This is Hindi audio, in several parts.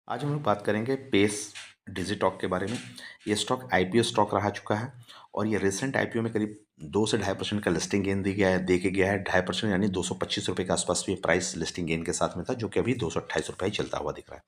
आज हम लोग बात करेंगे पेस डिजिटॉक के बारे में। ये स्टॉक आईपीओ स्टॉक रहा चुका है और ये रिसेंट आईपीओ में करीब 2 से 2.5% का लिस्टिंग गेन दे के गया है। 2.5% यानी 225 रुपये के आसपास भी प्राइस लिस्टिंग गेन के साथ में था, जो कि अभी 228 रुपये ही चलता हुआ दिख रहा है।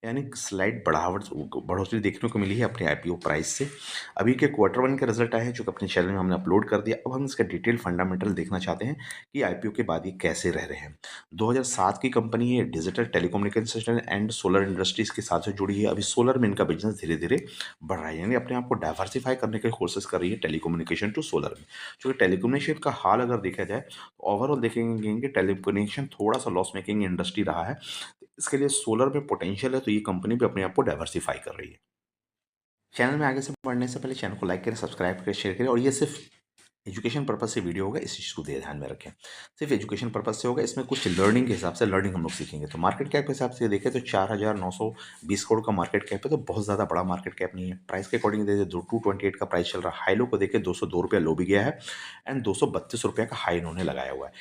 यानी स्लाइड बढ़ोतरी देखने को मिली है अपने आईपीओ प्राइस से। अभी के क्वार्टर वन के रिजल्ट आए हैं, जो कि अपने चैनल में हमने अपलोड कर दिया। अब हम इसका डिटेल फंडामेंटल देखना चाहते हैं कि आईपीओ के बाद ये कैसे रह रहे हैं। 2007 की कंपनी है, digital telecommunication and solar industries के साथ से जुड़ी है। अभी सोलर में इनका बिजनेस धीरे धीरे बढ़ रहा है, यानी अपने आप को डाइवर्सिफाई करने की कोशिश कर रही है टेलीकम्युनिकेशन टू सोलर में। क्योंकि टेलीकम्युनिकेशन का हाल अगर देखा जाए तो ओवरऑल देखेंगे कि टेलीकम्युनिकेशन थोड़ा सा लॉस मेकिंग इंडस्ट्री रहा है। इसके लिए सोलर में पोटेंशियल है, तो ये कंपनी भी अपने आप को डाइवर्सिफाई कर रही है। चैनल में आगे से बढ़ने से पहले चैनल को लाइक करें, सब्सक्राइब करें, शेयर करें। और ये सिर्फ एजुकेशन पर्पज से वीडियो होगा, इस चीज़ को ध्यान में रखें। सिर्फ एजुकेशन पर्पज से होगा, इसमें कुछ लर्निंग के हिसाब से लर्निंग हम लोग सीखेंगे। तो मार्केट कैप के हिसाब से देखें तो 4,920 करोड़ का मार्केट कैप है, तो बहुत ज़्यादा बड़ा मार्केट कैप नहीं है। प्राइस के अकॉर्डिंग देखें तो 228 का प्राइस चल रहा है। हाई लो को देखें 202 रुपया लो भी गया है एंड 232 रुपये का हाई इन्होंने लगाया हुआ है।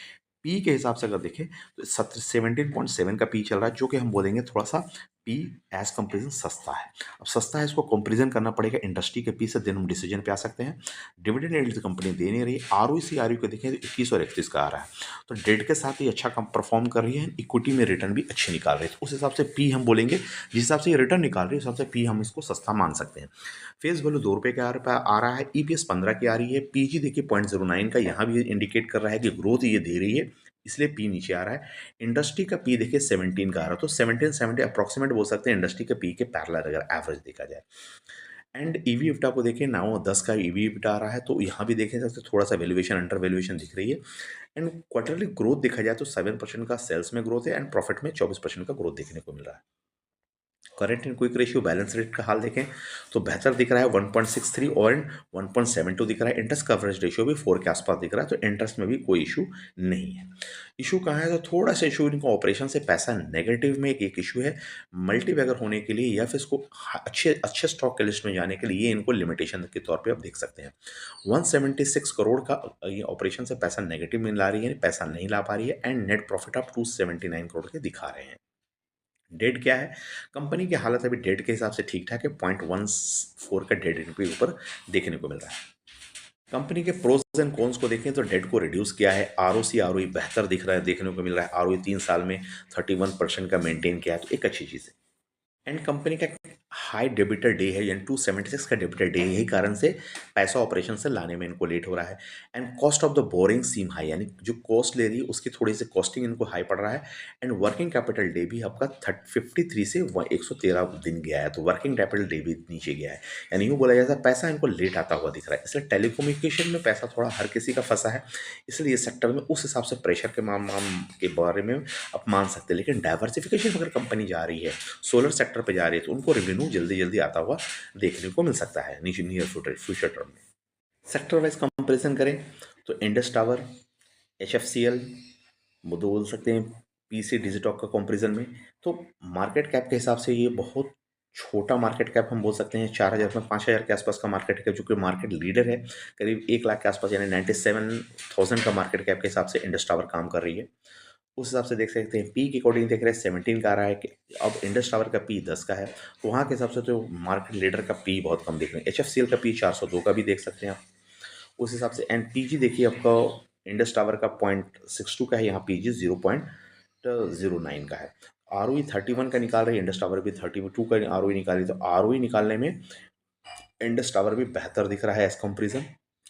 पी के हिसाब से अगर देखें तो 17.7 का पी चल रहा है, जो कि हम बोलेंगे थोड़ा सा पी एज कंपेरिजन सस्ता है। अब सस्ता है, इसको कंपेरिजन करना पड़ेगा इंडस्ट्री के पी से, देन हम डिसीजन पे आ सकते हैं। डिविडेंड यील्ड कंपनी दे नहीं रही। आरओई को देखें तो 21 और 31 का आ रहा है, तो डेट के साथ ही अच्छा कम परफॉर्म कर रही है। इक्विटी में रिटर्न भी अच्छे निकाल रही है, तो उस हिसाब से पी हम बोलेंगे, जिस हिसाब से ये रिटर्न निकाल रही है उस हिसाब से पी हम इसको सस्ता मान सकते हैं। फेस वैल्यू 2 रुपये का आ रहा है। ईपीएस 15 की आ रही है। पीजी देखिए 0.09 का, यहाँ भी इंडिकेट कर रहा है कि ग्रोथ ये दे रही है, इसलिए पी नीचे आ रहा है। इंडस्ट्री का पी देखिए 17 का आ रहा है, तो 1770 अप्रोक्सीमेट बोल सकते हैं इंडस्ट्री के पी के पैरेलल अगर एवरेज देखा जाए। एंड ईवी इप्टा को देखिए 9-10 का ईवी इप्टा आ रहा है, तो यहाँ भी देखें तो थोड़ा सा वैल्यूएशन अंडर वैल्यूएशन दिख रही है। एंड क्वार्टरली ग्रोथ देखा जाए तो 7% का सेल्स में ग्रोथ है एंड प्रॉफिट में 24% का ग्रोथ देखने को मिल रहा है। Current and quick ratio balance rate का हाल देखें तो बेहतर दिख रहा है, 1.63 और 1.72 दिख रहा है। इंटरेस्ट कवरेज रेशियो भी 4 के आसपास दिख रहा है, तो इंटरेस्ट में भी कोई इशू नहीं है। इशू कहाँ है तो थोड़ा सा इशू इनको ऑपरेशन से पैसा नेगेटिव में एक इशू है। मल्टी बैगर होने के लिए या फिर इसको अच्छे अच्छे स्टॉक के लिस्ट में जाने के लिए इनको लिमिटेशन के तौर पे आप देख सकते हैं। 176 करोड़ का ये ऑपरेशन से पैसा नेगेटिव में ला रही है, पैसा नहीं ला पा रही है एंड नेट प्रॉफिट आप 279 करोड़ के दिखा रहे हैं। डेट क्या है, कंपनी की हालत अभी डेट के हिसाब से ठीक ठाक है। 0.14 का डेट इनके ऊपर देखने को मिल रहा है। कंपनी के प्रोज एंड कॉन्स को देखें तो डेट को रिड्यूस किया है। आरओसी आरओई बेहतर दिख रहा है, देखने को मिल रहा है। आरओई 3 साल में 31% का मेंटेन किया है, तो एक अच्छी चीज़ है। एंड कंपनी का हाई डेबिटर डे है, यानी 276 का डेबिटर डे है, यही कारण से पैसा ऑपरेशन से लाने में इनको लेट हो रहा है। And cost of the borrowing seem high, यानी जो कॉस्ट ले रही है उसकी थोड़ी सी कॉस्टिंग इनको हाई पड़ रहा है। एंड वर्किंग कैपिटल डे भी आपका 53 से 113 दिन गया है, तो वर्किंग कैपिटल डे भी नीचे गया है। यानी यूँ बोला जाता है पैसा इनको लेट आता हुआ दिख रहा है। इसलिए टेलीकम्युनिकेशन में पैसा थोड़ा हर किसी का फंसा है, इसलिए इस सेक्टर में उस हिसाब से प्रेशर के माम के बारे में आप मान सकते हैं। लेकिन डाइवर्सिफिकेशन अगर कंपनी जा रही है, सोलर सेक्टर पे जा रही है, तो उनको रेवेन्यू जल्दी जल्दी आता हुआ देखने को मिल सकता है नियर फ्यूचर टर्म में। सेक्टर वाइज कंपेरिजन करें तो इंडस टावर, HFCL बोल सकते हैं, पीसी डिजिटॉक का कंपैरिजन में, तो मार्केट कैप के हिसाब से ये बहुत छोटा मार्केट कैप हम बोल सकते हैं। 4,000 में 5,000 के आसपास का मार्केट कैप, जो कि मार्केट लीडर है, करीब 1 लाख के आसपास, यानी 97,000 का मार्केट कैप के हिसाब से इंडस टावर काम कर रही है। उस हिसाब से देख सकते हैं। पी के अकॉर्डिंग देख रहे हैं 17 का आ रहा है कि अब इंडस टावर का पी 10 का है, तो वहाँ के हिसाब से तो मार्केट लीडर का पी बहुत कम देख रहे हैं। HFCL का पी 402 का भी देख सकते हैं आप उस हिसाब से। एंड पीजी देखिए आपका इंडस टावर का 0.62 का है, यहाँ पीजी 0.09 का है। ROE 31 का निकाल रही है, इंडस टावर भी 32 का ROE निकाल रही है, तो ROE निकालने में इंडस टावर भी बेहतर दिख रहा है as comparison.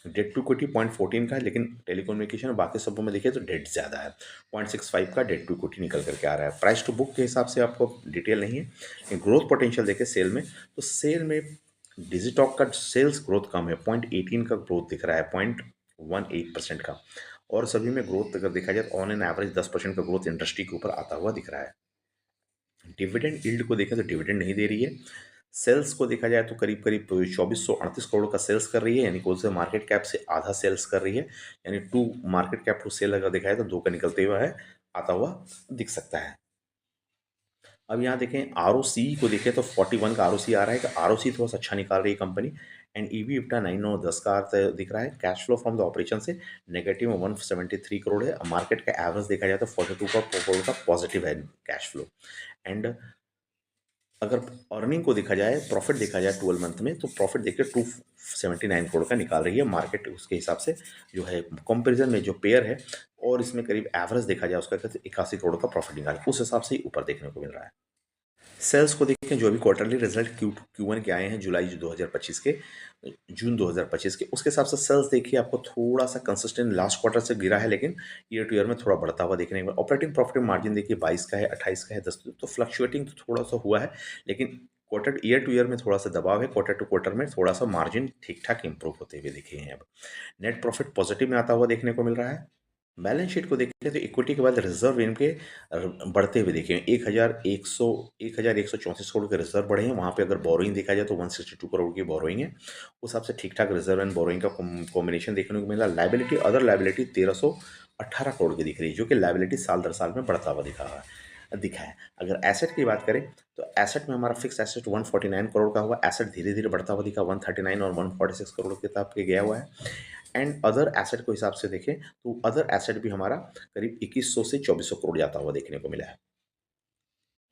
Debt to equity 0.14 का है, लेकिन टेलीकम्युनिकेशन और बाकी सबों में देखिए तो डेट ज़्यादा है। 0.65 का डेट टू इक्विटी निकल करके आ रहा है। प्राइस टू बुक के हिसाब से आपको डिटेल नहीं है। ग्रोथ पोटेंशियल देखे सेल में, तो सेल में डिजिटॉक का सेल्स ग्रोथ कम है, 0.18 का ग्रोथ दिख रहा है, 0.18% का। और सभी में ग्रोथ अगर देखा जाए तो ऑन एन एवरेज 10% का ग्रोथ इंडस्ट्री के ऊपर आता हुआ दिख रहा है। डिविडेंड यील्ड को देखें तो डिविडेंड नहीं दे रही है। सेल्स को देखा जाए तो करीब करीब 2438 करोड़ का सेल्स कर रही है, यानी कौन से मार्केट कैप से आधा सेल्स कर रही है। यानी to market cap to sale अगर देखा जाए तो 2 का निकलते हुआ है आता हुआ दिख सकता है। अब यहाँ देखें ROC को देखें तो 41 का ROC आ रहा है, कि ROC थोड़ा सा अच्छा निकाल रही है कंपनी। एंड ईवी इप्टा 9 और 10 का अर्थ दिख रहा है। Cash flow from the operation से नेगेटिव में 173 करोड़ है। मार्केट का एवरेज देखा जाए तो 42 का करोड़ का पॉजिटिव है कैश फ्लो। एंड अगर अर्निंग को देखा जाए, प्रॉफिट देखा जाए 12 मंथ में, तो प्रॉफिट देखिए 279 करोड़ का निकाल रही है मार्केट उसके हिसाब से जो है कंपैरिजन में जो पेयर है, और इसमें करीब एवरेज देखा जाए उसका कहते 81 करोड़ का प्रॉफिट निकाला, उस हिसाब से ही ऊपर देखने को मिल रहा है। सेल्स को देखें, जो अभी क्वार्टरली रिजल्ट Q1 के आए हैं जुलाई 2025 के, जून 2025 के, उसके हिसाब से सेल्स देखिए आपको थोड़ा सा कंसिस्टेंट लास्ट क्वार्टर से गिरा है, लेकिन ईयर टू ईयर में थोड़ा बढ़ता हुआ देखने को। ऑपरेटिंग प्रॉफिट मार्जिन देखिए 22 का है, 28 का है, 10, तो फ्लक्चुएटिंग तो थोड़ा सा हुआ है, लेकिन क्वार्टर ईयर टू ईयर में थोड़ा सा दबाव है, क्वार्टर टू क्वार्टर में थोड़ा सा मार्जिन ठीक ठाक इंप्रूव होते हुए दिखे हैं। अब नेट प्रॉफिट पॉजिटिव में आता हुआ देखने को मिल रहा है। बैलेंस शीट को देखें तो इक्विटी के बाद रिजर्व इनके बढ़ते हुए देखें, 1134 करोड़ के रिजर्व बढ़े हैं। वहाँ पे अगर बोरोइंग देखा जाए तो 162 करोड़ की बोरोइंग है, उस हिसाब से ठीक ठाक रिजर्व एंड बोरोइंग का कॉम्बिनेशन देखने को मिला। लाइबिलिटी, अदर लाइबिलिटी 1318 करोड़ की दिख रही है, जो कि लाइबिलिटी साल दर साल में बढ़ता हुआ दिखा है। अगर एसेट की बात करें तो एसेट में हमारा फिक्स एसेट 149 करोड़ का हुआ, एसेट धीरे धीरे बढ़ता हुआ दिखा, 139 और 146 करोड़ के तक के गया हुआ है। एंड अदर एसेट को हिसाब से देखें तो अदर एसेट भी हमारा करीब 2100 से 2400 करोड़ जाता हुआ देखने को मिला है।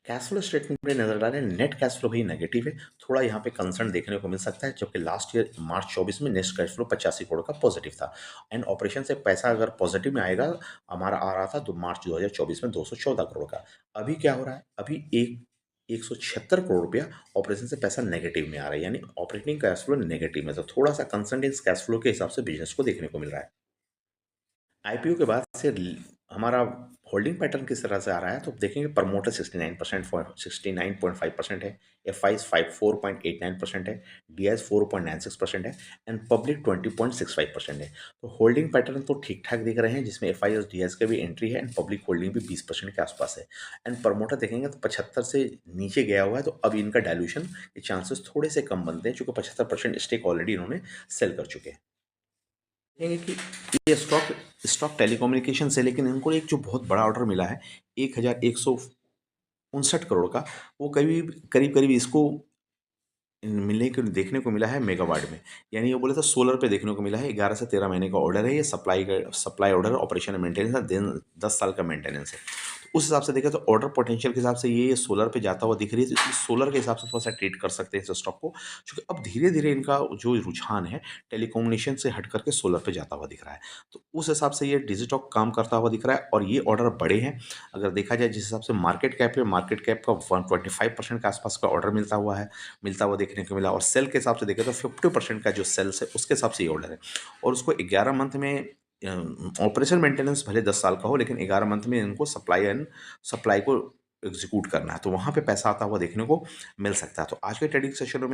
कैश फ्लो स्टेटमेंट में नजर आ रहा है, नेट कैश फ्लो भी नेगेटिव है, थोड़ा यहाँ पे कंसर्न देखने को मिल सकता है, जबकि लास्ट ईयर मार्च 24 में नेट कैश फ्लो 85 करोड़ का पॉजिटिव था। एंड ऑपरेशन से पैसा अगर पॉजिटिव में आएगा, हमारा आ रहा था तो मार्च 2024 में 214 करोड़ का। अभी क्या हो रहा है, अभी 176 करोड़ रुपया ऑपरेशन से पैसा नेगेटिव में आ रहा है, यानी ऑपरेटिंग कैश फ्लो नेगेटिव में, तो थोड़ा सा कंसर्न इस कैश फ्लो के हिसाब से बिजनेस को देखने को मिल रहा है। आईपीओ के बाद से हमारा होल्डिंग पैटर्न किस तरह से आ रहा है, तो देखेंगे प्रमोटर 69% 69.5% है, एफ आई 4.89% है, डी आई 4.96% है, एंड पब्लिक 20.65% है। तो होल्डिंग पैटर्न तो ठीक ठाक दिख रहे हैं, जिसमें एफ आई और डी का भी एंट्री है, एंड पब्लिक होल्डिंग भी 20% के आसपास है। एंड प्रमोटर देखेंगे तो 75 से नीचे गया हुआ है, तो अब इनका डायल्यूशन के चांसेस थोड़े से कम बनते हैं, चूंकि 75% स्टेक ऑलरेडी इन्होंने सेल कर चुके हैं। देखेंगे कि ये स्टॉक टेलीकम्युनिकेशन से, लेकिन इनको एक जो बहुत बड़ा ऑर्डर मिला है 1159 करोड़ का, वो करीब करीब करीब इसको मिलने को देखने को मिला है मेगावाट में, यानी ये बोले तो सोलर पे देखने को मिला है। 11 से 13 महीने का ऑर्डर है, ये supply order, operation and maintenance है, दिन 10 साल का मेंटेनेंस है। तो उस हिसाब से देखें तो ऑर्डर पोटेंशियल के हिसाब से ये सोलर पे जाता हुआ दिख रही है, तो सोलर के हिसाब से थोड़ा सा ट्रेड कर सकते हैं इस स्टॉक को, क्योंकि अब धीरे धीरे इनका जो रुझान है टेलीकम्युनिकेशन से हट करके सोलर पे जाता हुआ दिख रहा है। तो उस हिसाब से ये डिजिटॉक काम करता हुआ दिख रहा है, और ये ऑर्डर बड़े हैं। अगर देखा जाए जिस हिसाब से मार्केट कैप है, मार्केट कैप का 125% के आसपास का ऑर्डर मिलता हुआ देखने को मिला, और सेल के हिसाब से देखें तो 50% का जो सेल्स है उसके हिसाब से ये ऑर्डर है। और उसको 11 मंथ में ऑपरेशन मेंटेनेंस भले 10 साल का हो, लेकिन 11 मंथ में इनको सप्लाई को एग्जीक्यूट करना है, तो वहाँ पे पैसा आता हुआ देखने को मिल सकता है। तो आज के ट्रेडिंग सेशनों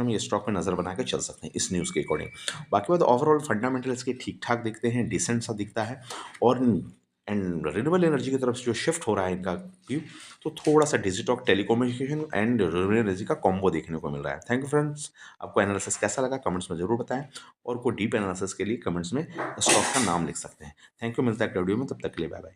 में ये स्टॉक में नज़र बना के चल सकते हैं इस न्यूज़ के अकॉर्डिंग। बाकी बात ओवरऑल फंडामेंटल्स के ठीक ठाक दिखते हैं, डिसेंट सा दिखता है, और एंड रिन्यूएबल एनर्जी की तरफ से जो शिफ्ट हो रहा है इनका व्यू, तो थोड़ा सा डिजिटॉक टेलीकम्युनिकेशन एंड रिन्यूएबल एनर्जी का कॉम्बो देखने को मिल रहा है। थैंक यू फ्रेंड्स, आपको एनालिसिस कैसा लगा कमेंट्स में जरूर बताएं, और कोई डीप एनालिसिस के लिए कमेंट्स में स्टॉक का नाम लिख सकते हैं। थैंक यू, मिलता है अगले वीडियो में, तब तक के लिए बाय बाय।